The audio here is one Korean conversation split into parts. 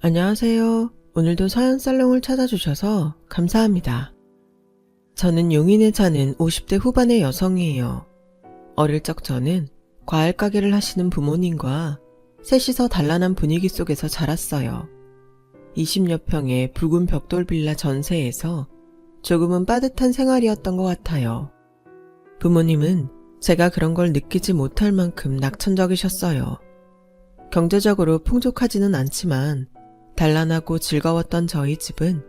안녕하세요. 오늘도 서연살롱을 찾아주셔서 감사합니다. 저는 용인에 사는 50대 후반의 여성이에요. 어릴 적 저는 과일 가게를 하시는 부모님과 셋이서 단란한 분위기 속에서 자랐어요. 20여 평의 붉은 벽돌 빌라 전세에서 조금은 빠듯한 생활이었던 것 같아요. 부모님은 제가 그런 걸 느끼지 못할 만큼 낙천적이셨어요. 경제적으로 풍족하지는 않지만 단란하고 즐거웠던 저희 집은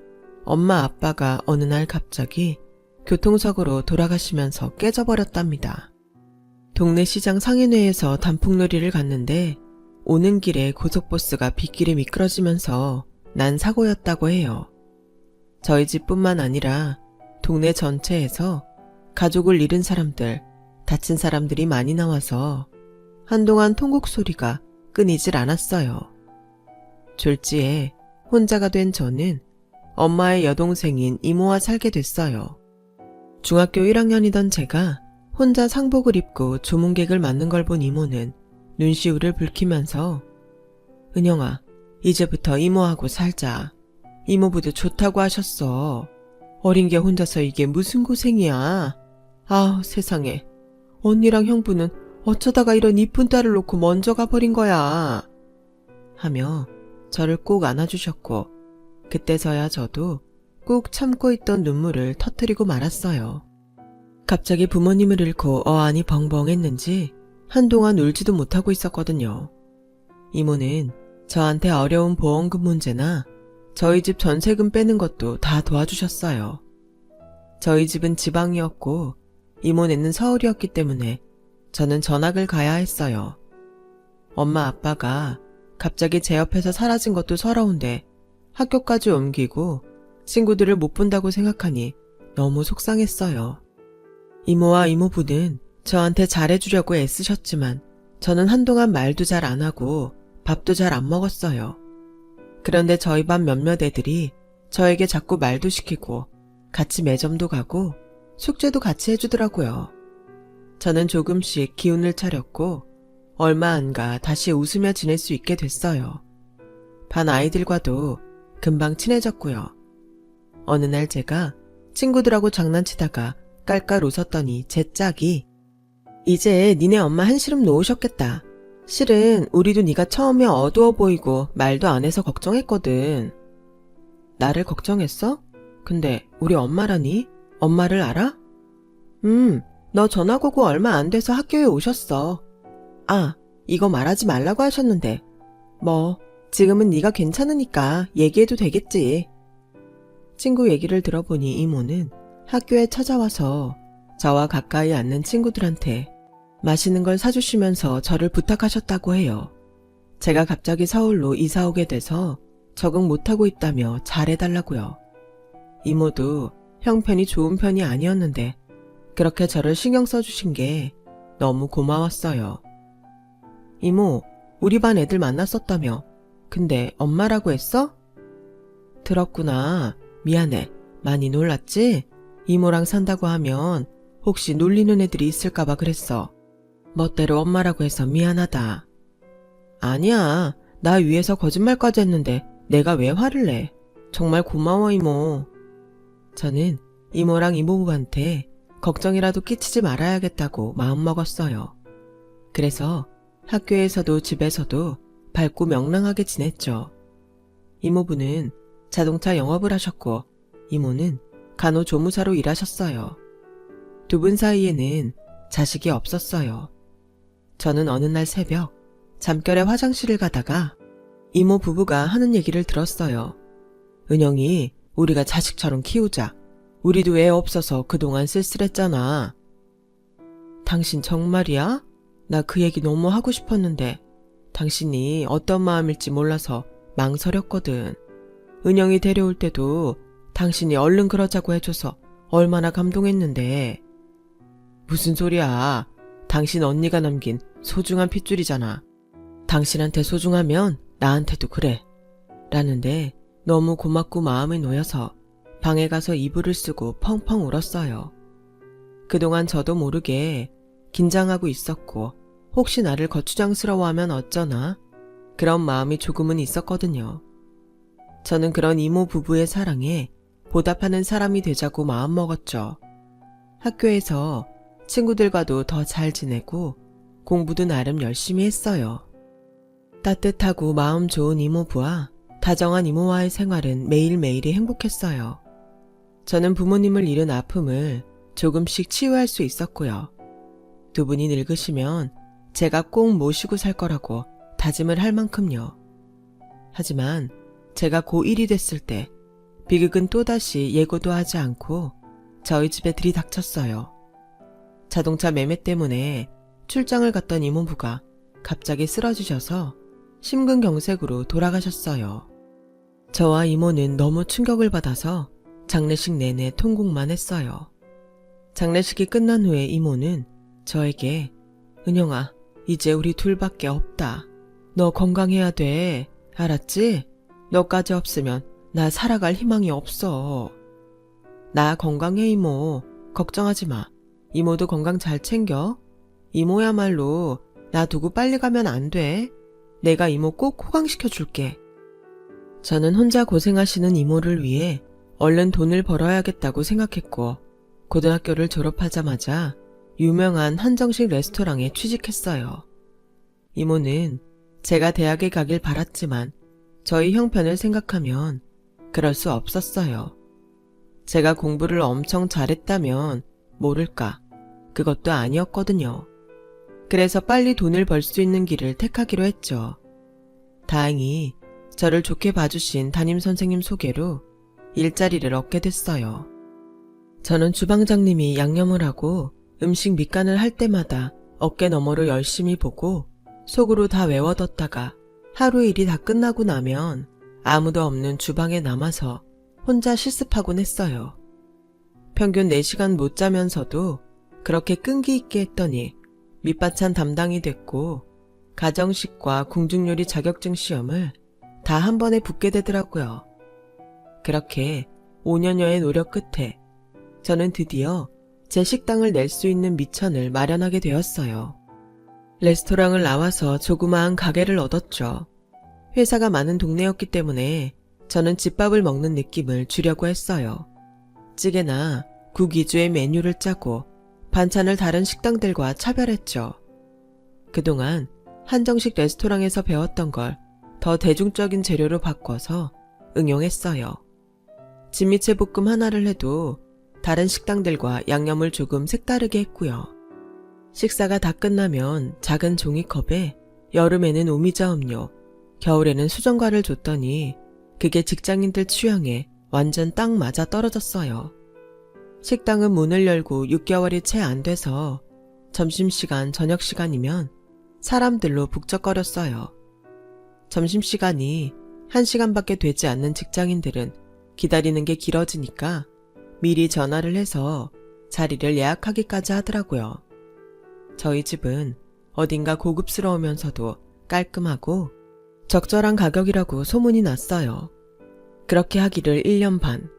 엄마 아빠가 어느 날 갑자기 교통사고로 돌아가시면서 깨져버렸답니다. 동네 시장 상인회에서 단풍놀이를 갔는데 오는 길에 고속버스가 빗길에 미끄러지면서 난 사고였다고 해요. 저희 집뿐만 아니라 동네 전체에서 가족을 잃은 사람들, 다친 사람들이 많이 나와서 한동안 통곡 소리가 끊이질 않았어요. 졸지에 혼자가 된 저는 엄마의 여동생인 이모와 살게 됐어요. 중학교 1학년이던 제가 혼자 상복을 입고 조문객을 맞는 걸 본 이모는 눈시울을 붉히면서 은영아, 이제부터 이모하고 살자. 이모부도 좋다고 하셨어. 어린 게 혼자서 이게 무슨 고생이야. 아우 세상에. 언니랑 형부는 어쩌다가 이런 이쁜 딸을 놓고 먼저 가버린 거야. 하며 저를 꼭 안아주셨고 그때서야 저도 꾹 참고 있던 눈물을 터뜨리고 말았어요. 갑자기 부모님을 잃고 어안이 벙벙했는지 한동안 울지도 못하고 있었거든요. 이모는 저한테 어려운 보험금 문제나 저희 집 전세금 빼는 것도 다 도와주셨어요. 저희 집은 지방이었고 이모네는 서울이었기 때문에 저는 전학을 가야 했어요. 엄마 아빠가 갑자기 제 옆에서 사라진 것도 서러운데 학교까지 옮기고 친구들을 못 본다고 생각하니 너무 속상했어요. 이모와 이모부는 저한테 잘해주려고 애쓰셨지만 저는 한동안 말도 잘 안 하고 밥도 잘 안 먹었어요. 그런데 저희 반 몇몇 애들이 저에게 자꾸 말도 시키고 같이 매점도 가고 숙제도 같이 해주더라고요. 저는 조금씩 기운을 차렸고 얼마 안 가 다시 웃으며 지낼 수 있게 됐어요. 반 아이들과도 금방 친해졌고요. 어느 날 제가 친구들하고 장난치다가 깔깔 웃었더니 제 짝이 이제 니네 엄마 한시름 놓으셨겠다. 실은 우리도 네가 처음에 어두워 보이고 말도 안 해서 걱정했거든. 나를 걱정했어? 근데 우리 엄마라니? 엄마를 알아? 너 전학 오고 얼마 안 돼서 학교에 오셨어. 아, 이거 말하지 말라고 하셨는데 뭐 지금은 네가 괜찮으니까 얘기해도 되겠지. 친구 얘기를 들어보니 이모는 학교에 찾아와서 저와 가까이 앉는 친구들한테 맛있는 걸 사주시면서 저를 부탁하셨다고 해요. 제가 갑자기 서울로 이사 오게 돼서 적응 못하고 있다며 잘해달라고요. 이모도 형편이 좋은 편이 아니었는데 그렇게 저를 신경 써주신 게 너무 고마웠어요. 이모, 우리 반 애들 만났었다며. 근데 엄마라고 했어? 들었구나. 미안해. 많이 놀랐지? 이모랑 산다고 하면 혹시 놀리는 애들이 있을까봐 그랬어. 멋대로 엄마라고 해서 미안하다. 아니야. 나 위해서 거짓말까지 했는데 내가 왜 화를 내. 정말 고마워 이모. 저는 이모랑 이모부한테 걱정이라도 끼치지 말아야겠다고 마음먹었어요. 그래서 학교에서도 집에서도 밝고 명랑하게 지냈죠. 이모부는 자동차 영업을 하셨고 이모는 간호조무사로 일하셨어요. 두 분 사이에는 자식이 없었어요. 저는 어느 날 새벽 잠결에 화장실을 가다가 이모 부부가 하는 얘기를 들었어요. 은영이 우리가 자식처럼 키우자. 우리도 애 없어서 그동안 쓸쓸했잖아. 당신 정말이야? 나 그 얘기 너무 하고 싶었는데 당신이 어떤 마음일지 몰라서 망설였거든. 은영이 데려올 때도 당신이 얼른 그러자고 해줘서 얼마나 감동했는데. 무슨 소리야. 당신 언니가 남긴 소중한 핏줄이잖아. 당신한테 소중하면 나한테도 그래. 라는데 너무 고맙고 마음이 놓여서 방에 가서 이불을 쓰고 펑펑 울었어요. 그동안 저도 모르게 긴장하고 있었고 혹시 나를 거추장스러워하면 어쩌나 그런 마음이 조금은 있었거든요. 저는 그런 이모 부부의 사랑에 보답하는 사람이 되자고 마음먹었죠. 학교에서 친구들과도 더 잘 지내고 공부도 나름 열심히 했어요. 따뜻하고 마음 좋은 이모부와 다정한 이모와의 생활은 매일매일이 행복했어요. 저는 부모님을 잃은 아픔을 조금씩 치유할 수 있었고요. 두 분이 늙으시면 제가 꼭 모시고 살 거라고 다짐을 할 만큼요. 하지만 제가 고1이 됐을 때 비극은 또다시 예고도 하지 않고 저희 집에 들이닥쳤어요. 자동차 매매 때문에 출장을 갔던 이모부가 갑자기 쓰러지셔서 심근경색으로 돌아가셨어요. 저와 이모는 너무 충격을 받아서 장례식 내내 통곡만 했어요. 장례식이 끝난 후에 이모는 저에게 은영아, 이제 우리 둘밖에 없다. 너 건강해야 돼. 알았지? 너까지 없으면 나 살아갈 희망이 없어. 나 건강해 이모. 걱정하지 마. 이모도 건강 잘 챙겨. 이모야말로 나 두고 빨리 가면 안 돼. 내가 이모 꼭 호강시켜 줄게. 저는 혼자 고생하시는 이모를 위해 얼른 돈을 벌어야겠다고 생각했고 고등학교를 졸업하자마자 유명한 한정식 레스토랑에 취직했어요. 이모는 제가 대학에 가길 바랐지만 저희 형편을 생각하면 그럴 수 없었어요. 제가 공부를 엄청 잘했다면 모를까, 그것도 아니었거든요. 그래서 빨리 돈을 벌 수 있는 길을 택하기로 했죠. 다행히 저를 좋게 봐주신 담임선생님 소개로 일자리를 얻게 됐어요. 저는 주방장님이 양념을 하고 음식 밑간을 할 때마다 어깨 너머로 열심히 보고 속으로 다 외워뒀다가 하루 일이 다 끝나고 나면 아무도 없는 주방에 남아서 혼자 실습하곤 했어요. 평균 4시간 못 자면서도 그렇게 끈기 있게 했더니 밑반찬 담당이 됐고 가정식과 궁중요리 자격증 시험을 다 한 번에 붙게 되더라고요. 그렇게 5년여의 노력 끝에 저는 드디어 제 식당을 낼 수 있는 미천을 마련하게 되었어요. 레스토랑을 나와서 조그마한 가게를 얻었죠. 회사가 많은 동네였기 때문에 저는 집밥을 먹는 느낌을 주려고 했어요. 찌개나 국 위주의 메뉴를 짜고 반찬을 다른 식당들과 차별했죠. 그동안 한정식 레스토랑에서 배웠던 걸 더 대중적인 재료로 바꿔서 응용했어요. 진미채 볶음 하나를 해도 다른 식당들과 양념을 조금 색다르게 했고요. 식사가 다 끝나면 작은 종이컵에 여름에는 오미자 음료, 겨울에는 수정과를 줬더니 그게 직장인들 취향에 완전 딱 맞아 떨어졌어요. 식당은 문을 열고 6개월이 채 안 돼서 점심시간, 저녁시간이면 사람들로 북적거렸어요. 점심시간이 1시간밖에 되지 않는 직장인들은 기다리는 게 길어지니까 미리 전화를 해서 자리를 예약하기까지 하더라고요. 저희 집은 어딘가 고급스러우면서도 깔끔하고 적절한 가격이라고 소문이 났어요. 그렇게 하기를 1년 반.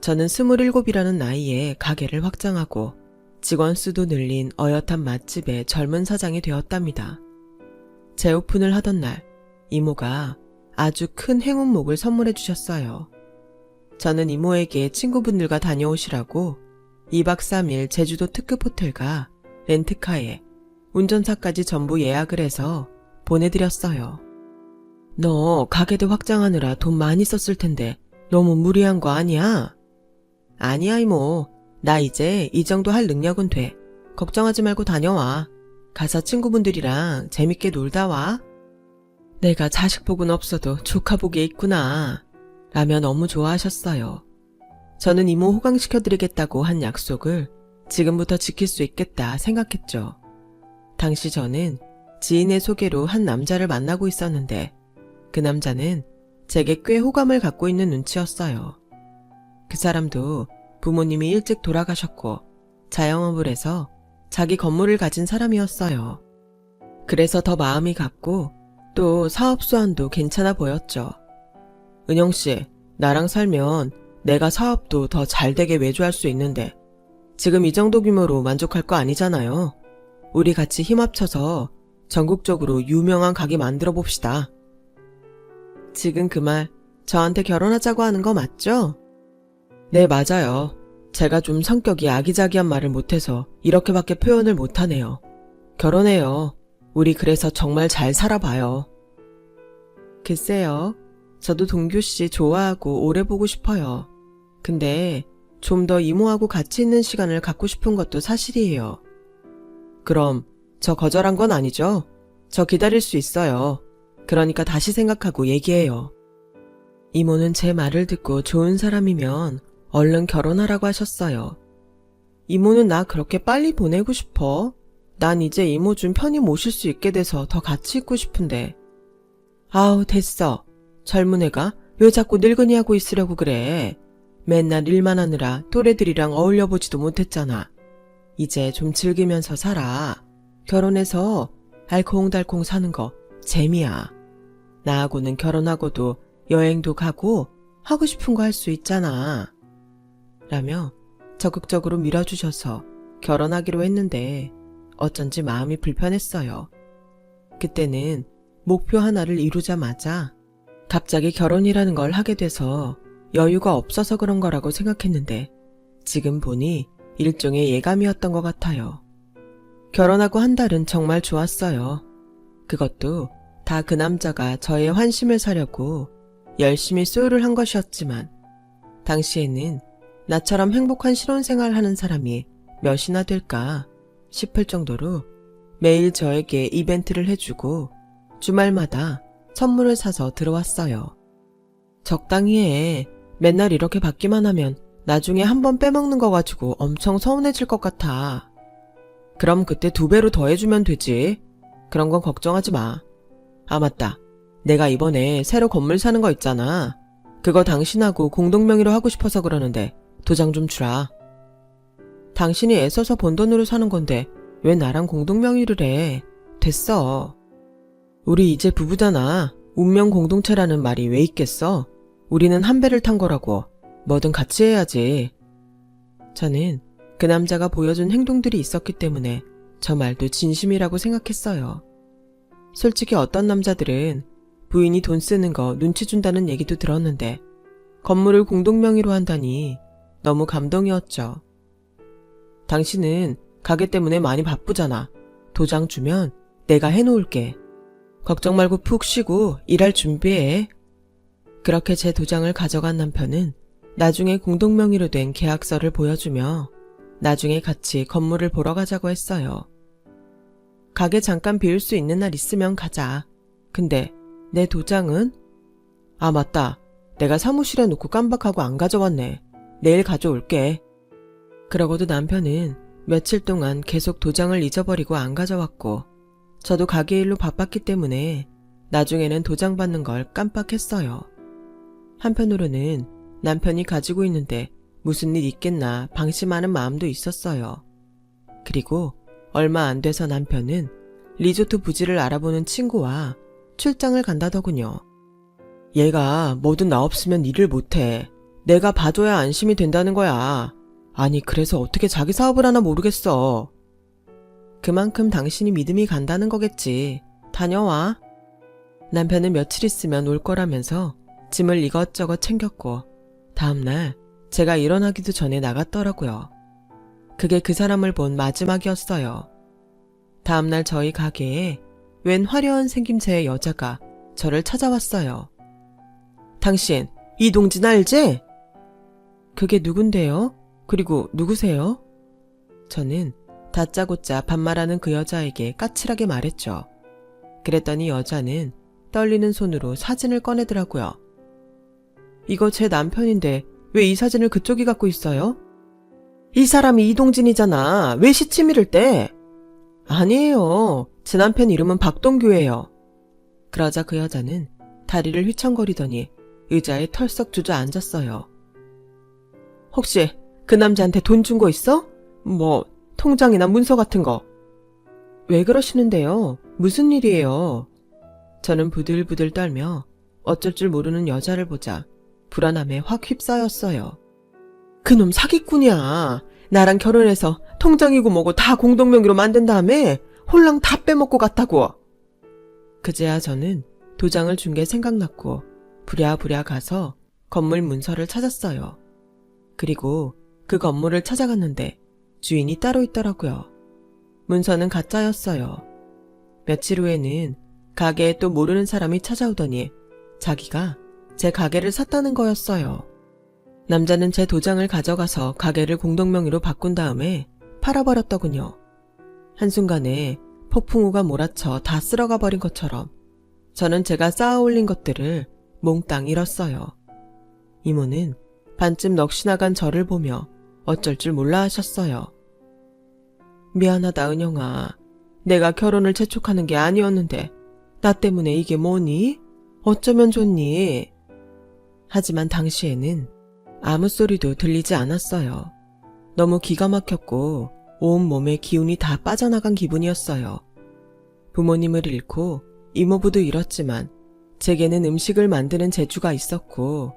저는 27이라는 나이에 가게를 확장하고 직원 수도 늘린 어엿한 맛집의 젊은 사장이 되었답니다. 재오픈을 하던 날 이모가 아주 큰 행운목을 선물해 주셨어요. 저는 이모에게 친구분들과 다녀오시라고 2박 3일 제주도 특급 호텔과 렌트카에 운전사까지 전부 예약을 해서 보내드렸어요. 너 가게도 확장하느라 돈 많이 썼을 텐데 너무 무리한 거 아니야? 아니야 이모. 나 이제 이 정도 할 능력은 돼. 걱정하지 말고 다녀와. 가서 친구분들이랑 재밌게 놀다 와. 내가 자식 복은 없어도 조카 복이 있구나. 라며 너무 좋아하셨어요. 저는 이모 호강시켜드리겠다고 한 약속을 지금부터 지킬 수 있겠다 생각했죠. 당시 저는 지인의 소개로 한 남자를 만나고 있었는데 그 남자는 제게 꽤 호감을 갖고 있는 눈치였어요. 그 사람도 부모님이 일찍 돌아가셨고 자영업을 해서 자기 건물을 가진 사람이었어요. 그래서 더 마음이 갔고 또 사업 수완도 괜찮아 보였죠. 은영씨, 나랑 살면 내가 사업도 더 잘되게 외주할 수 있는데 지금 이 정도 규모로 만족할 거 아니잖아요. 우리 같이 힘 합쳐서 전국적으로 유명한 가게 만들어 봅시다. 지금 그 말 저한테 결혼하자고 하는 거 맞죠? 네, 맞아요. 제가 좀 성격이 아기자기한 말을 못해서 이렇게밖에 표현을 못하네요. 결혼해요. 우리 그래서 정말 잘 살아봐요. 글쎄요. 저도 동규 씨 좋아하고 오래 보고 싶어요. 근데 좀 더 이모하고 같이 있는 시간을 갖고 싶은 것도 사실이에요. 그럼 저 거절한 건 아니죠? 저 기다릴 수 있어요. 그러니까 다시 생각하고 얘기해요. 이모는 제 말을 듣고 좋은 사람이면 얼른 결혼하라고 하셨어요. 이모는 나 그렇게 빨리 보내고 싶어. 난 이제 이모 좀 편히 모실 수 있게 돼서 더 같이 있고 싶은데. 아우, 됐어. 젊은 애가 왜 자꾸 늙은이 하고 있으려고 그래. 맨날 일만 하느라 또래들이랑 어울려보지도 못했잖아. 이제 좀 즐기면서 살아. 결혼해서 알콩달콩 사는 거 재미야. 나하고는 결혼하고도 여행도 가고 하고 싶은 거 할 수 있잖아. 라며 적극적으로 밀어주셔서 결혼하기로 했는데 어쩐지 마음이 불편했어요. 그때는 목표 하나를 이루자마자 갑자기 결혼이라는 걸 하게 돼서 여유가 없어서 그런 거라고 생각했는데 지금 보니 일종의 예감이었던 것 같아요. 결혼하고 한 달은 정말 좋았어요. 그것도 다 그 남자가 저의 환심을 사려고 열심히 소유를 한 것이었지만 당시에는 나처럼 행복한 신혼생활 하는 사람이 몇이나 될까 싶을 정도로 매일 저에게 이벤트를 해주고 주말마다 선물을 사서 들어왔어요. 적당히 해. 맨날 이렇게 받기만 하면 나중에 한번 빼먹는 거 가지고 엄청 서운해질 것 같아. 그럼 그때 2배로 더 해주면 되지. 그런 건 걱정하지 마. 아, 맞다. 내가 이번에 새로 건물 사는 거 있잖아. 그거 당신하고 공동명의로 하고 싶어서 그러는데 도장 좀 주라. 당신이 애써서 번 돈으로 사는 건데 왜 나랑 공동명의를 해. 됐어. 우리 이제 부부잖아. 운명 공동체라는 말이 왜 있겠어? 우리는 한 배를 탄 거라고. 뭐든 같이 해야지. 저는 그 남자가 보여준 행동들이 있었기 때문에 저 말도 진심이라고 생각했어요. 솔직히 어떤 남자들은 부인이 돈 쓰는 거 눈치 준다는 얘기도 들었는데 건물을 공동명의로 한다니 너무 감동이었죠. 당신은 가게 때문에 많이 바쁘잖아. 도장 주면 내가 해놓을게. 걱정 말고 푹 쉬고 일할 준비해. 그렇게 제 도장을 가져간 남편은 나중에 공동명의로 된 계약서를 보여주며 나중에 같이 건물을 보러 가자고 했어요. 가게 잠깐 비울 수 있는 날 있으면 가자. 근데 내 도장은? 아, 맞다. 내가 사무실에 놓고 깜빡하고 안 가져왔네. 내일 가져올게. 그러고도 남편은 며칠 동안 계속 도장을 잊어버리고 안 가져왔고 저도 가게 일로 바빴기 때문에 나중에는 도장 받는 걸 깜빡했어요. 한편으로는 남편이 가지고 있는데 무슨 일 있겠나 방심하는 마음도 있었어요. 그리고 얼마 안 돼서 남편은 리조트 부지를 알아보는 친구와 출장을 간다더군요. 얘가 뭐든 나 없으면 일을 못해. 내가 봐줘야 안심이 된다는 거야. 아니, 그래서 어떻게 자기 사업을 하나 모르겠어. 그만큼 당신이 믿음이 간다는 거겠지. 다녀와. 남편은 며칠 있으면 올 거라면서 짐을 이것저것 챙겼고 다음날 제가 일어나기도 전에 나갔더라고요. 그게 그 사람을 본 마지막이었어요. 다음날 저희 가게에 웬 화려한 생김새의 여자가 저를 찾아왔어요. 당신 이동진 알지? 그게 누군데요? 그리고 누구세요? 저는 다짜고짜 반말하는 그 여자에게 까칠하게 말했죠. 그랬더니 여자는 떨리는 손으로 사진을 꺼내더라고요. 이거 제 남편인데 왜 이 사진을 그쪽이 갖고 있어요? 이 사람이 이동진이잖아. 왜 시치미를 떼? 아니에요. 제 남편 이름은 박동규예요. 그러자 그 여자는 다리를 휘청거리더니 의자에 털썩 주저앉았어요. 혹시 그 남자한테 돈 준 거 있어? 뭐 통장이나 문서 같은 거. 왜 그러시는데요? 무슨 일이에요? 저는 부들부들 떨며 어쩔 줄 모르는 여자를 보자 불안함에 확 휩싸였어요. 그놈 사기꾼이야. 나랑 결혼해서 통장이고 뭐고 다 공동명의로 만든 다음에 홀랑 다 빼먹고 갔다고. 그제야 저는 도장을 준 게 생각났고 부랴부랴 가서 건물 문서를 찾았어요. 그리고 그 건물을 찾아갔는데 주인이 따로 있더라고요. 문서는 가짜였어요. 며칠 후에는 가게에 또 모르는 사람이 찾아오더니 자기가 제 가게를 샀다는 거였어요. 남자는 제 도장을 가져가서 가게를 공동명의로 바꾼 다음에 팔아버렸더군요. 한순간에 폭풍우가 몰아쳐 다 쓸어가 버린 것처럼 저는 제가 쌓아 올린 것들을 몽땅 잃었어요. 이모는 반쯤 넋이 나간 저를 보며 어쩔 줄 몰라 하셨어요. 미안하다 은영아. 내가 결혼을 재촉하는 게 아니었는데 나 때문에 이게 뭐니? 어쩌면 좋니? 하지만 당시에는 아무 소리도 들리지 않았어요. 너무 기가 막혔고 온 몸에 기운이 다 빠져나간 기분이었어요. 부모님을 잃고 이모부도 잃었지만 제게는 음식을 만드는 재주가 있었고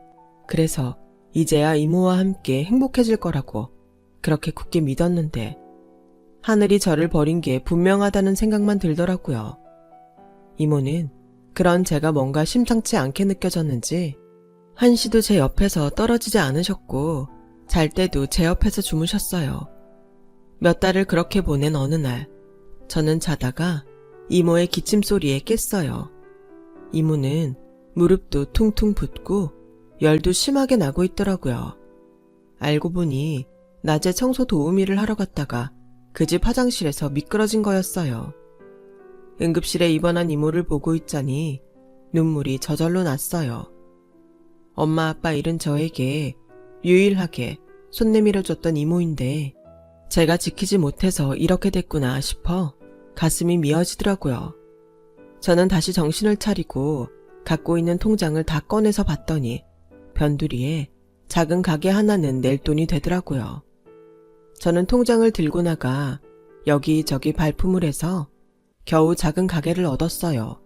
그래서 이제야 이모와 함께 행복해질 거라고 그렇게 굳게 믿었는데 하늘이 저를 버린 게 분명하다는 생각만 들더라고요. 이모는 그런 제가 뭔가 심상치 않게 느껴졌는지 한시도 제 옆에서 떨어지지 않으셨고 잘 때도 제 옆에서 주무셨어요. 몇 달을 그렇게 보낸 어느 날 저는 자다가 이모의 기침 소리에 깼어요. 이모는 무릎도 퉁퉁 붓고 열도 심하게 나고 있더라고요. 알고 보니 낮에 청소 도우미를 하러 갔다가 그 집 화장실에서 미끄러진 거였어요. 응급실에 입원한 이모를 보고 있자니 눈물이 저절로 났어요. 엄마 아빠 잃은 저에게 유일하게 손 내밀어줬던 이모인데 제가 지키지 못해서 이렇게 됐구나 싶어 가슴이 미어지더라고요. 저는 다시 정신을 차리고 갖고 있는 통장을 다 꺼내서 봤더니 변두리에 작은 가게 하나는 낼 돈이 되더라고요. 저는 통장을 들고 나가 여기저기 발품을 해서 겨우 작은 가게를 얻었어요.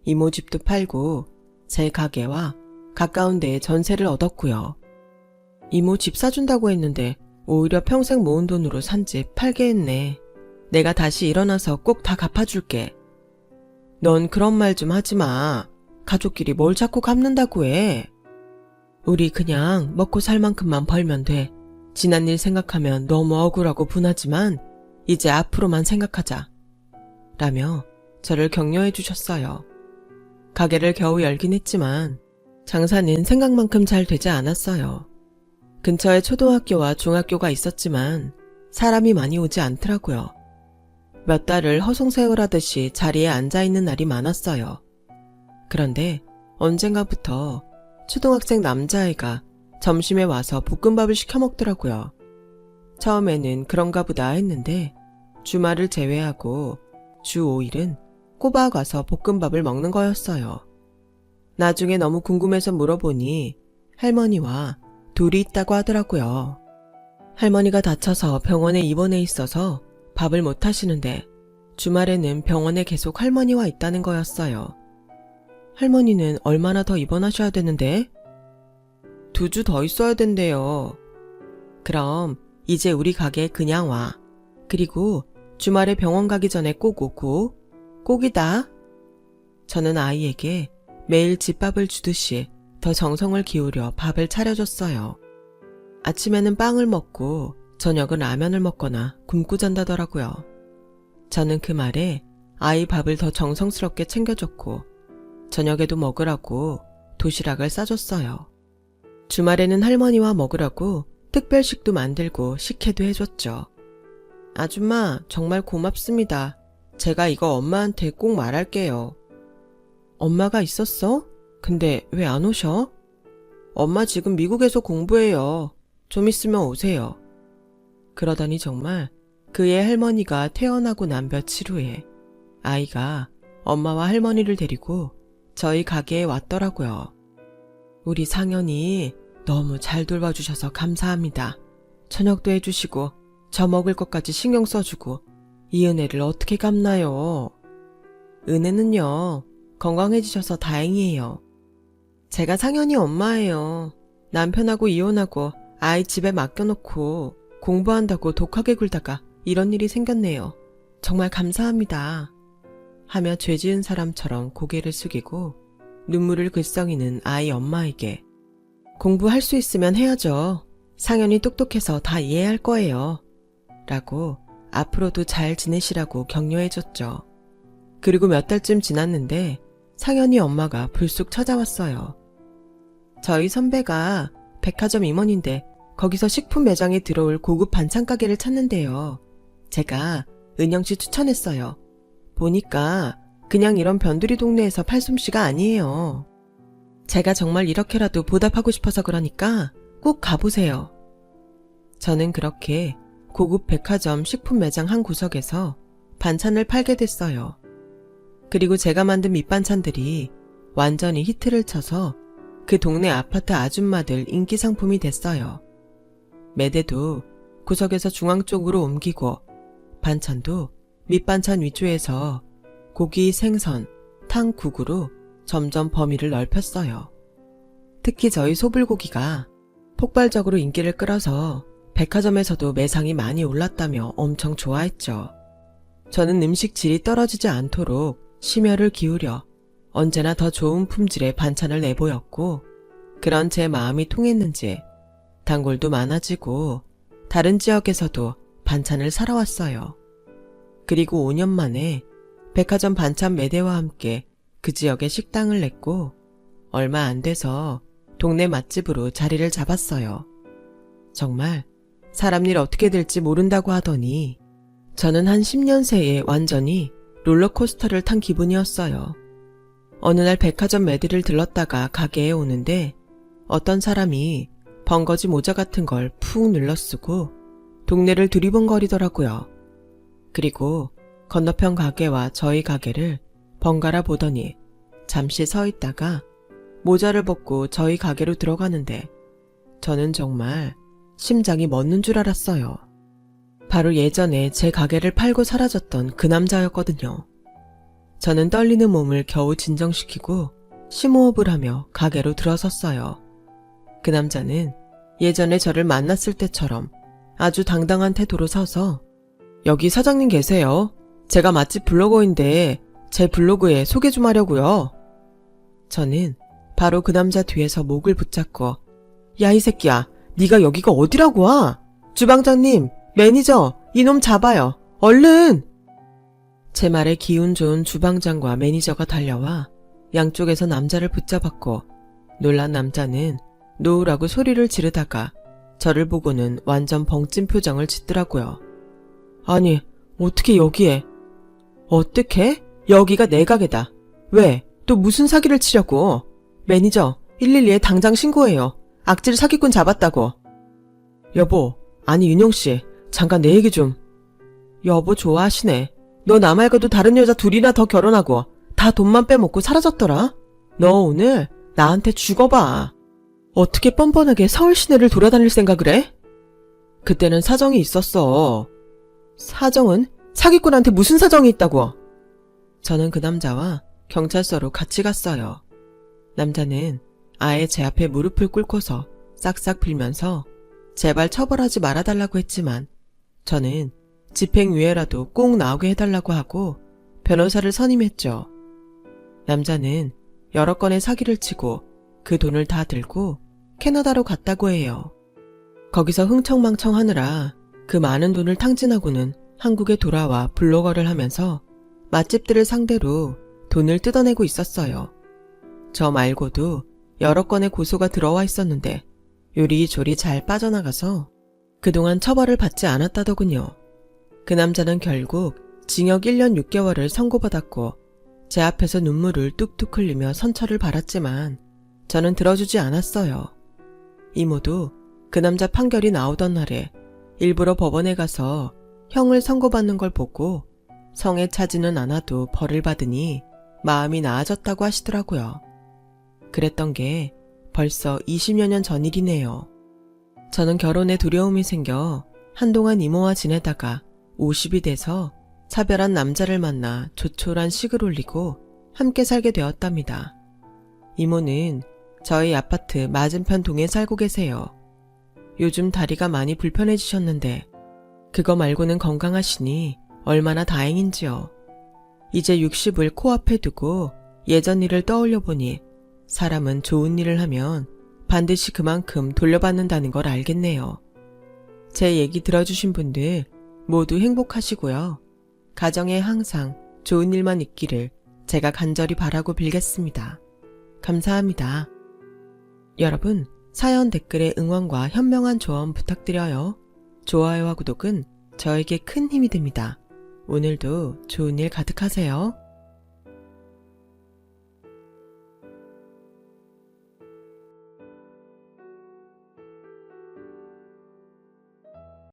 이모 집도 팔고 제 가게와 가까운 데에 전세를 얻었고요. 이모 집 사준다고 했는데 오히려 평생 모은 돈으로 산 집 팔게 했네. 내가 다시 일어나서 꼭 다 갚아줄게. 넌 그런 말 좀 하지 마. 가족끼리 뭘 자꾸 갚는다고 해. 우리 그냥 먹고 살 만큼만 벌면 돼. 지난 일 생각하면 너무 억울하고 분하지만 이제 앞으로만 생각하자. 라며 저를 격려해 주셨어요. 가게를 겨우 열긴 했지만 장사는 생각만큼 잘 되지 않았어요. 근처에 초등학교와 중학교가 있었지만 사람이 많이 오지 않더라고요. 몇 달을 허송세월하듯이 자리에 앉아있는 날이 많았어요. 그런데 언젠가부터 초등학생 남자아이가 점심에 와서 볶음밥을 시켜 먹더라고요. 처음에는 그런가 보다 했는데 주말을 제외하고 주 5일은 꼬박 와서 볶음밥을 먹는 거였어요. 나중에 너무 궁금해서 물어보니 할머니와 둘이 있다고 하더라고요. 할머니가 다쳐서 병원에 입원해 있어서 밥을 못 하시는데 주말에는 병원에 계속 할머니와 있다는 거였어요. 할머니는 얼마나 더 입원하셔야 되는데? 2주 더 있어야 된대요. 그럼 이제 우리 가게에 그냥 와. 그리고 주말에 병원 가기 전에 꼭 오고. 꼭이다. 저는 아이에게 매일 집밥을 주듯이 더 정성을 기울여 밥을 차려줬어요. 아침에는 빵을 먹고 저녁은 라면을 먹거나 굶고 잔다더라고요. 저는 그 말에 아이 밥을 더 정성스럽게 챙겨줬고 저녁에도 먹으라고 도시락을 싸줬어요. 주말에는 할머니와 먹으라고 특별식도 만들고 식혜도 해줬죠. 아줌마 정말 고맙습니다. 제가 이거 엄마한테 꼭 말할게요. 엄마가 있었어? 근데 왜 안 오셔? 엄마 지금 미국에서 공부해요. 좀 있으면 오세요. 그러더니 정말 그의 할머니가 태어나고 난 며칠 후에 아이가 엄마와 할머니를 데리고 저희 가게에 왔더라고요. 우리 상현이 너무 잘 돌봐주셔서 감사합니다. 저녁도 해주시고 저 먹을 것까지 신경 써주고 이 은혜를 어떻게 갚나요? 은혜는요, 건강해지셔서 다행이에요. 제가 상현이 엄마예요. 남편하고 이혼하고 아이 집에 맡겨놓고 공부한다고 독하게 굴다가 이런 일이 생겼네요. 정말 감사합니다. 하며 죄 지은 사람처럼 고개를 숙이고 눈물을 글썽이는 아이 엄마에게 공부할 수 있으면 해야죠. 상현이 똑똑해서 다 이해할 거예요. 라고 앞으로도 잘 지내시라고 격려해줬죠. 그리고 몇 달쯤 지났는데 상현이 엄마가 불쑥 찾아왔어요. 저희 선배가 백화점 임원인데 거기서 식품 매장에 들어올 고급 반찬 가게를 찾는데요. 제가 은영씨 추천했어요. 보니까 그냥 이런 변두리 동네에서 팔솜씨가 아니에요. 제가 정말 이렇게라도 보답하고 싶어서 그러니까 꼭 가보세요. 저는 그렇게 고급 백화점 식품 매장 한 구석에서 반찬을 팔게 됐어요. 그리고 제가 만든 밑반찬들이 완전히 히트를 쳐서 그 동네 아파트 아줌마들 인기 상품이 됐어요. 매대도 구석에서 중앙 쪽으로 옮기고 반찬도 밑반찬 위주에서 고기, 생선, 탕, 국으로 점점 범위를 넓혔어요. 특히 저희 소불고기가 폭발적으로 인기를 끌어서 백화점에서도 매상이 많이 올랐다며 엄청 좋아했죠. 저는 음식 질이 떨어지지 않도록 심혈을 기울여 언제나 더 좋은 품질의 반찬을 내보였고 그런 제 마음이 통했는지 단골도 많아지고 다른 지역에서도 반찬을 사러 왔어요. 그리고 5년 만에 백화점 반찬 매대와 함께 그 지역에 식당을 냈고 얼마 안 돼서 동네 맛집으로 자리를 잡았어요. 정말 사람 일 어떻게 될지 모른다고 하더니 저는 한 10년 새에 완전히 롤러코스터를 탄 기분이었어요. 어느 날 백화점 매대를 들렀다가 가게에 오는데 어떤 사람이 번거지 모자 같은 걸 푹 눌러쓰고 동네를 두리번거리더라고요. 그리고 건너편 가게와 저희 가게를 번갈아 보더니 잠시 서 있다가 모자를 벗고 저희 가게로 들어가는데 저는 정말 심장이 멎는 줄 알았어요. 바로 예전에 제 가게를 팔고 사라졌던 그 남자였거든요. 저는 떨리는 몸을 겨우 진정시키고 심호흡을 하며 가게로 들어섰어요. 그 남자는 예전에 저를 만났을 때처럼 아주 당당한 태도로 서서 여기 사장님 계세요. 제가 맛집 블로거인데 제 블로그에 소개 좀 하려고요. 저는 바로 그 남자 뒤에서 목을 붙잡고 야 이 새끼야 네가 여기가 어디라고 와? 주방장님 매니저 이놈 잡아요. 얼른! 제 말에 기운 좋은 주방장과 매니저가 달려와 양쪽에서 남자를 붙잡았고 놀란 남자는 노으라고 소리를 지르다가 저를 보고는 완전 벙찐 표정을 짓더라고요. 아니 어떻게 여기에? 어떻게? 여기가 내 가게다. 왜? 또 무슨 사기를 치려고? 매니저 112에 당장 신고해요. 악질 사기꾼 잡았다고. 여보, 아니 윤용씨 잠깐 내 얘기 좀. 여보 좋아하시네. 너 나 말고도 다른 여자 둘이나 더 결혼하고 다 돈만 빼먹고 사라졌더라. 너 오늘 나한테 죽어봐. 어떻게 뻔뻔하게 서울 시내를 돌아다닐 생각을 해? 그때는 사정이 있었어. 사정은? 사기꾼한테 무슨 사정이 있다고? 저는 그 남자와 경찰서로 같이 갔어요. 남자는 아예 제 앞에 무릎을 꿇고서 싹싹 빌면서 제발 처벌하지 말아달라고 했지만 저는 집행유예라도 꼭 나오게 해달라고 하고 변호사를 선임했죠. 남자는 여러 건의 사기를 치고 그 돈을 다 들고 캐나다로 갔다고 해요. 거기서 흥청망청 하느라 그 많은 돈을 탕진하고는 한국에 돌아와 블로거를 하면서 맛집들을 상대로 돈을 뜯어내고 있었어요. 저 말고도 여러 건의 고소가 들어와 있었는데 요리조리 잘 빠져나가서 그동안 처벌을 받지 않았다더군요. 그 남자는 결국 징역 1년 6개월을 선고받았고 제 앞에서 눈물을 뚝뚝 흘리며 선처를 받았지만 저는 들어주지 않았어요. 이모도 그 남자 판결이 나오던 날에 일부러 법원에 가서 형을 선고받는 걸 보고 성에 차지는 않아도 벌을 받으니 마음이 나아졌다고 하시더라고요. 그랬던 게 벌써 20여 년 전 일이네요. 저는 결혼에 두려움이 생겨 한동안 이모와 지내다가 50이 돼서 차별한 남자를 만나 조촐한 식을 올리고 함께 살게 되었답니다. 이모는 저희 아파트 맞은편 동에 살고 계세요. 요즘 다리가 많이 불편해지셨는데 그거 말고는 건강하시니 얼마나 다행인지요. 이제 60을 코앞에 두고 예전 일을 떠올려 보니 사람은 좋은 일을 하면 반드시 그만큼 돌려받는다는 걸 알겠네요. 제 얘기 들어주신 분들 모두 행복하시고요. 가정에 항상 좋은 일만 있기를 제가 간절히 바라고 빌겠습니다. 감사합니다. 여러분, 사연 댓글에 응원과 현명한 조언 부탁드려요. 좋아요와 구독은 저에게 큰 힘이 됩니다. 오늘도 좋은 일 가득하세요.